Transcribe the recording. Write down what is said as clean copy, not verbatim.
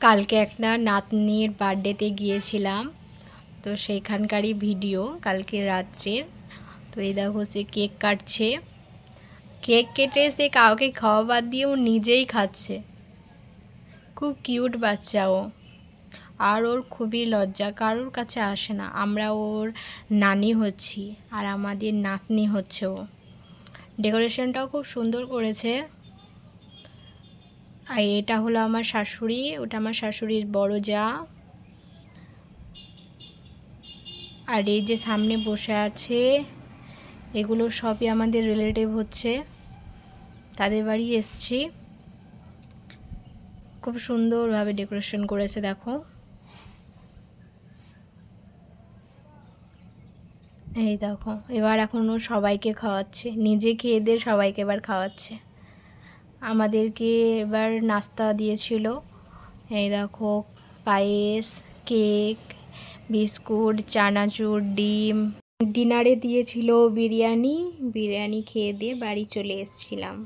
কালকে একটা নাতনির বার্থডেতে গিয়েছিলাম, তো সেইখানকারই ভিডিও কালকে রাত্রের। তো এই দেখো সে কেক কাটছে, কেক কেটে সে কাউকে খাওয়া বাদ দিয়ে ও নিজেই খাচ্ছে। খুব কিউট বাচ্চা ও, আর ওর খুবই লজ্জা, কারোর কাছে আসে না। আমরা ওর নানি হচ্ছি আর আমাদের নাতনি হচ্ছে ও। ডেকোরেশনটাও খুব সুন্দর করেছে। আর এটা হলো আমার শাশুড়ি, ওটা আমার শাশুড়ির বড় জা। আর এই যে সামনে বসে আছে, এগুলো সবই আমাদের রিলেটিভ হচ্ছে, তাদের বাড়ি এসছি। খুব সুন্দরভাবে ডেকোরেশন করেছে দেখো। এই দেখো, এবার এখনও সবাইকে খাওয়াচ্ছে, নিজে খেয়ে দিয়ে সবাইকে এবার খাওয়াচ্ছে। আমাদেরকে এবার নাস্তা দিয়েছিল, এই দেখো পায়েস, কেক, বিস্কুট, চানাচুর, ডিম। ডিনারে দিয়েছিল বিরিয়ানি, বিরিয়ানি খেয়ে দিয়ে বাড়ি চলে এসেছিলাম।